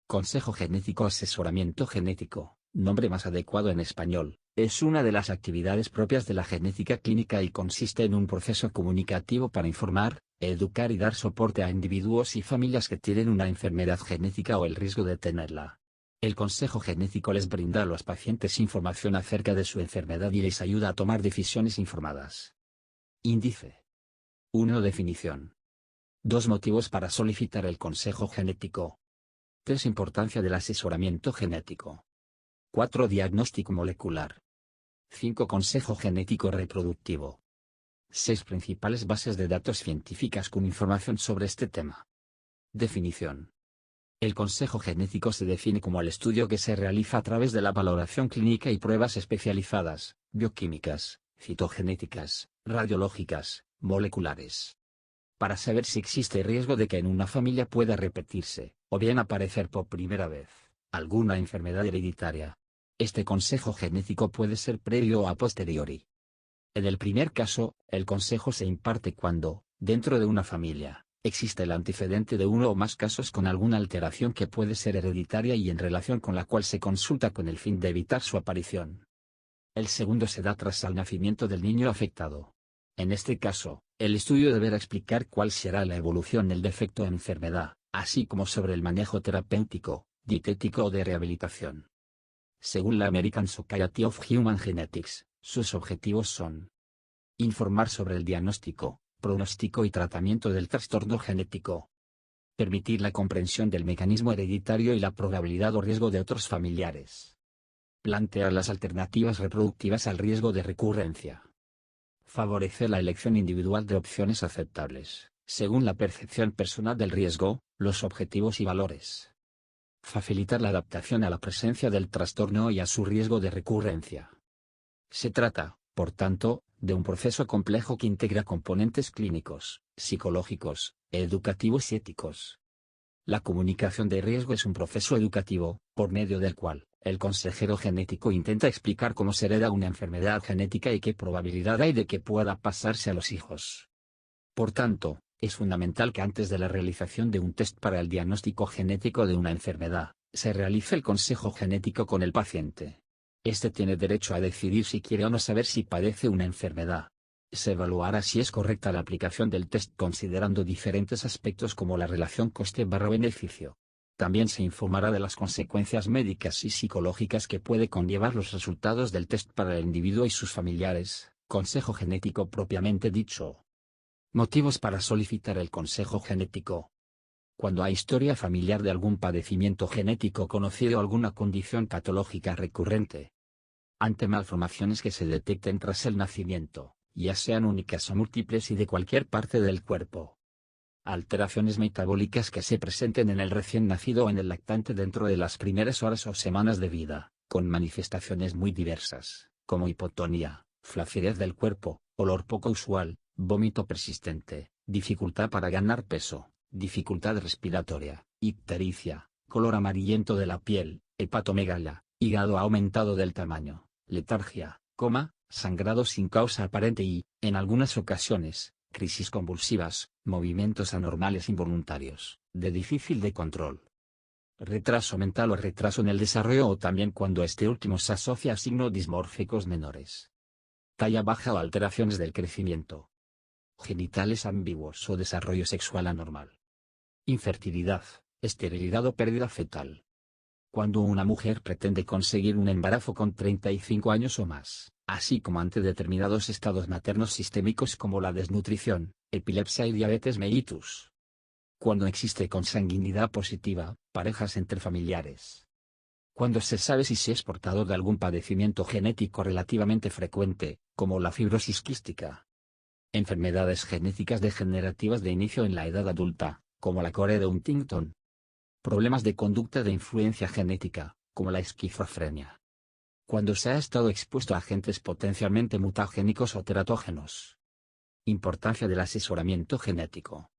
Consejo genético o asesoramiento genético, nombre más adecuado en español, es una de las actividades propias de la genética clínica y consiste en un proceso comunicativo para informar, educar y dar soporte a individuos y familias que tienen una enfermedad genética o el riesgo de tenerla. El consejo genético les brinda a los pacientes información acerca de su enfermedad y les ayuda a tomar decisiones informadas. Índice 1. Definición. 2. Motivos para solicitar el consejo genético. 3. Importancia del asesoramiento genético. 4. Diagnóstico molecular. 5. Consejo genético reproductivo. 6. Principales bases de datos científicas con información sobre este tema. Definición. El consejo genético se define como el estudio que se realiza a través de la valoración clínica y pruebas especializadas, bioquímicas, citogenéticas, radiológicas, moleculares, para saber si existe riesgo de que en una familia pueda repetirse, o bien aparecer por primera vez, alguna enfermedad hereditaria. Este consejo genético puede ser previo o a posteriori. En el primer caso, el consejo se imparte cuando, dentro de una familia, existe el antecedente de uno o más casos con alguna alteración que puede ser hereditaria y en relación con la cual se consulta con el fin de evitar su aparición. El segundo se da tras el nacimiento del niño afectado. En este caso, el estudio deberá explicar cuál será la evolución del defecto o enfermedad, así como sobre el manejo terapéutico, dietético o de rehabilitación. Según la American Society of Human Genetics, sus objetivos son: informar sobre el diagnóstico, pronóstico y tratamiento del trastorno genético. Permitir la comprensión del mecanismo hereditario y la probabilidad o riesgo de otros familiares. Plantear las alternativas reproductivas al riesgo de recurrencia. Favorecer la elección individual de opciones aceptables, según la percepción personal del riesgo, los objetivos y valores. Facilitar la adaptación a la presencia del trastorno y a su riesgo de recurrencia. Se trata, por tanto, de un proceso complejo que integra componentes clínicos, psicológicos, educativos y éticos. La comunicación de riesgo es un proceso educativo, por medio del cual, el consejero genético intenta explicar cómo se hereda una enfermedad genética y qué probabilidad hay de que pueda pasarse a los hijos. Por tanto, es fundamental que antes de la realización de un test para el diagnóstico genético de una enfermedad, se realice el consejo genético con el paciente. Este tiene derecho a decidir si quiere o no saber si padece una enfermedad. Se evaluará si es correcta la aplicación del test considerando diferentes aspectos como la relación coste-beneficio. También se informará de las consecuencias médicas y psicológicas que puede conllevar los resultados del test para el individuo y sus familiares, consejo genético propiamente dicho. Motivos para solicitar el consejo genético. Cuando hay historia familiar de algún padecimiento genético conocido o alguna condición patológica recurrente. Ante malformaciones que se detecten tras el nacimiento, ya sean únicas o múltiples y de cualquier parte del cuerpo. Alteraciones metabólicas que se presenten en el recién nacido o en el lactante dentro de las primeras horas o semanas de vida, con manifestaciones muy diversas, como hipotonía, flacidez del cuerpo, olor poco usual, vómito persistente, dificultad para ganar peso, dificultad respiratoria, ictericia, color amarillento de la piel, hepatomegalia, hígado aumentado del tamaño, letargia, coma, sangrado sin causa aparente y, en algunas ocasiones, crisis convulsivas, movimientos anormales involuntarios, de difícil de control. Retraso mental o retraso en el desarrollo o también cuando este último se asocia a signos dismórficos menores. Talla baja o alteraciones del crecimiento. Genitales ambiguos o desarrollo sexual anormal. Infertilidad, esterilidad o pérdida fetal. Cuando una mujer pretende conseguir un embarazo con 35 años o más, así como ante determinados estados maternos sistémicos como la desnutrición, epilepsia y diabetes mellitus. Cuando existe consanguinidad positiva, parejas entre familiares. Cuando se sabe si se es portador de algún padecimiento genético relativamente frecuente, como la fibrosis quística. Enfermedades genéticas degenerativas de inicio en la edad adulta, como la Corea de Huntington. Problemas de conducta de influencia genética, como la esquizofrenia. Cuando se ha estado expuesto a agentes potencialmente mutagénicos o teratógenos. Importancia del asesoramiento genético.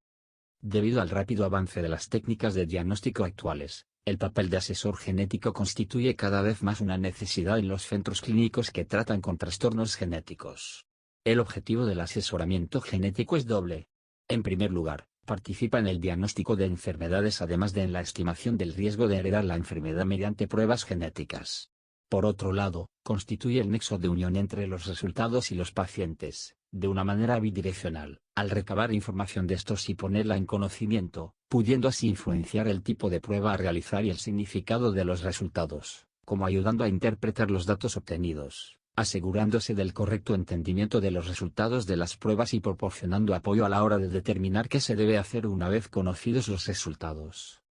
Debido al rápido avance de las técnicas de diagnóstico actuales, el papel de asesor genético constituye cada vez más una necesidad en los centros clínicos que tratan con trastornos genéticos. El objetivo del asesoramiento genético es doble. En primer lugar, Participa en el diagnóstico de enfermedades además de en la estimación del riesgo de heredar la enfermedad mediante pruebas genéticas. Por otro lado, constituye el nexo de unión entre los resultados y los pacientes, de una manera bidireccional, al recabar información de estos y ponerla en conocimiento, pudiendo así influenciar el tipo de prueba a realizar y el significado de los resultados, como ayudando a interpretar los datos obtenidos, asegurándose del correcto entendimiento de los resultados de las pruebas y proporcionando apoyo a la hora de determinar qué se debe hacer una vez conocidos los resultados.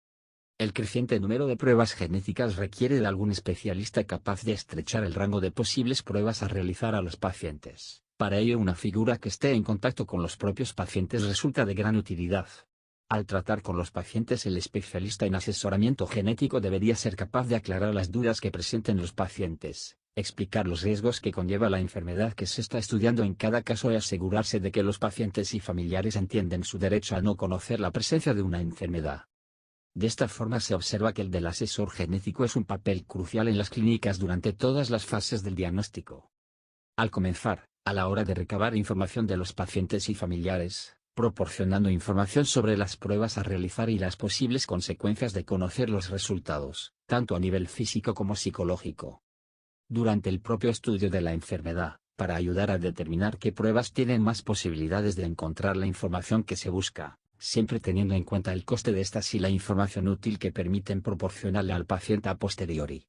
El creciente número de pruebas genéticas requiere de algún especialista capaz de estrechar el rango de posibles pruebas a realizar a los pacientes. Para ello, una figura que esté en contacto con los propios pacientes resulta de gran utilidad. Al tratar con los pacientes, el especialista en asesoramiento genético debería ser capaz de aclarar las dudas que presenten los pacientes, explicar los riesgos que conlleva la enfermedad que se está estudiando en cada caso y asegurarse de que los pacientes y familiares entienden su derecho a no conocer la presencia de una enfermedad. De esta forma se observa que el del asesor genético es un papel crucial en las clínicas durante todas las fases del diagnóstico. Al comenzar, a la hora de recabar información de los pacientes y familiares, proporcionando información sobre las pruebas a realizar y las posibles consecuencias de conocer los resultados, tanto a nivel físico como psicológico. Durante el propio estudio de la enfermedad, para ayudar a determinar qué pruebas tienen más posibilidades de encontrar la información que se busca, siempre teniendo en cuenta el coste de estas y la información útil que permiten proporcionarle al paciente a posteriori.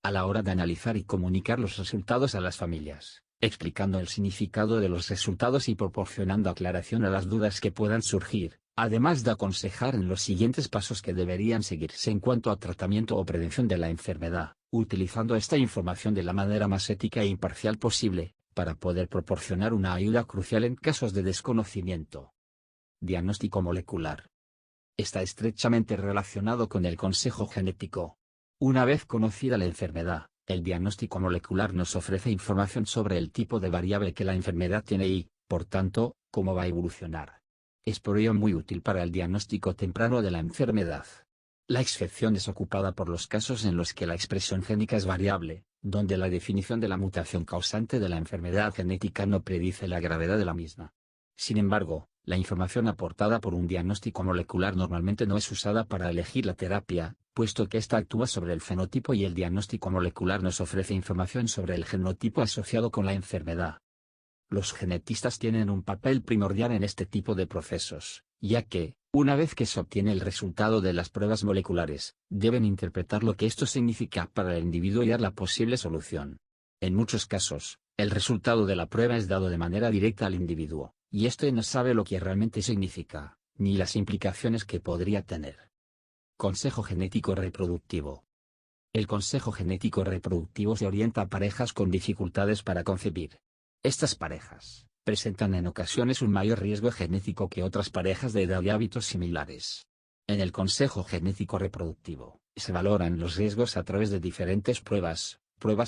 A la hora de analizar y comunicar los resultados a las familias, explicando el significado de los resultados y proporcionando aclaración a las dudas que puedan surgir, además de aconsejar en los siguientes pasos que deberían seguirse en cuanto a tratamiento o prevención de la enfermedad, utilizando esta información de la manera más ética e imparcial posible, para poder proporcionar una ayuda crucial en casos de desconocimiento. Diagnóstico molecular. Está estrechamente relacionado con el consejo genético. Una vez conocida la enfermedad, el diagnóstico molecular nos ofrece información sobre el tipo de variable que la enfermedad tiene y, por tanto, cómo va a evolucionar. Es por ello muy útil para el diagnóstico temprano de la enfermedad. La excepción es ocupada por los casos en los que la expresión génica es variable, donde la definición de la mutación causante de la enfermedad genética no predice la gravedad de la misma. Sin embargo, la información aportada por un diagnóstico molecular normalmente no es usada para elegir la terapia, puesto que ésta actúa sobre el fenotipo y el diagnóstico molecular nos ofrece información sobre el genotipo asociado con la enfermedad. Los genetistas tienen un papel primordial en este tipo de procesos, ya que, una vez que se obtiene el resultado de las pruebas moleculares, deben interpretar lo que esto significa para el individuo y dar la posible solución. En muchos casos, el resultado de la prueba es dado de manera directa al individuo, y éste no sabe lo que realmente significa, ni las implicaciones que podría tener. Consejo genético reproductivo. El consejo genético reproductivo se orienta a parejas con dificultades para concebir. Estas parejas presentan en ocasiones un mayor riesgo genético que otras parejas de edad y hábitos similares. En el consejo genético reproductivo, se valoran los riesgos a través de diferentes pruebas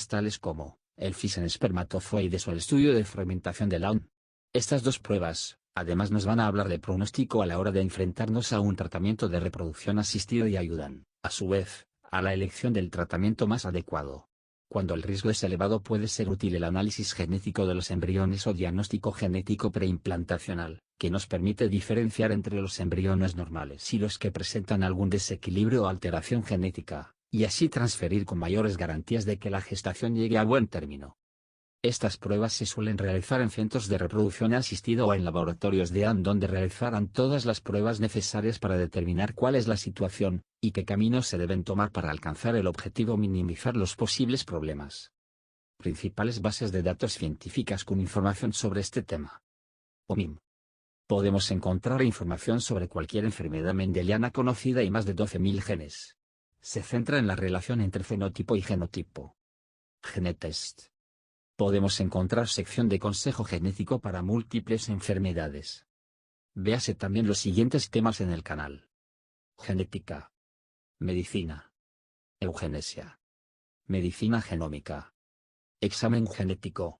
tales como el FIS en espermatozoides o el estudio de fragmentación de Laun. Estas dos pruebas, además, nos van a hablar de pronóstico a la hora de enfrentarnos a un tratamiento de reproducción asistido y ayudan, a su vez, a la elección del tratamiento más adecuado. Cuando el riesgo es elevado, puede ser útil el análisis genético de los embriones o diagnóstico genético preimplantacional, que nos permite diferenciar entre los embriones normales y los que presentan algún desequilibrio o alteración genética, y así transferir con mayores garantías de que la gestación llegue a buen término. Estas pruebas se suelen realizar en centros de reproducción asistida o en laboratorios de AN, donde realizarán todas las pruebas necesarias para determinar cuál es la situación, y qué caminos se deben tomar para alcanzar el objetivo o minimizar los posibles problemas. Principales bases de datos científicas con información sobre este tema. OMIM. Podemos encontrar información sobre cualquier enfermedad mendeliana conocida y más de 12.000 genes. Se centra en la relación entre fenotipo y genotipo. Genetest. Podemos encontrar sección de consejo genético para múltiples enfermedades. Véase también los siguientes temas en el canal: genética, medicina, eugenesia, medicina genómica, examen genético.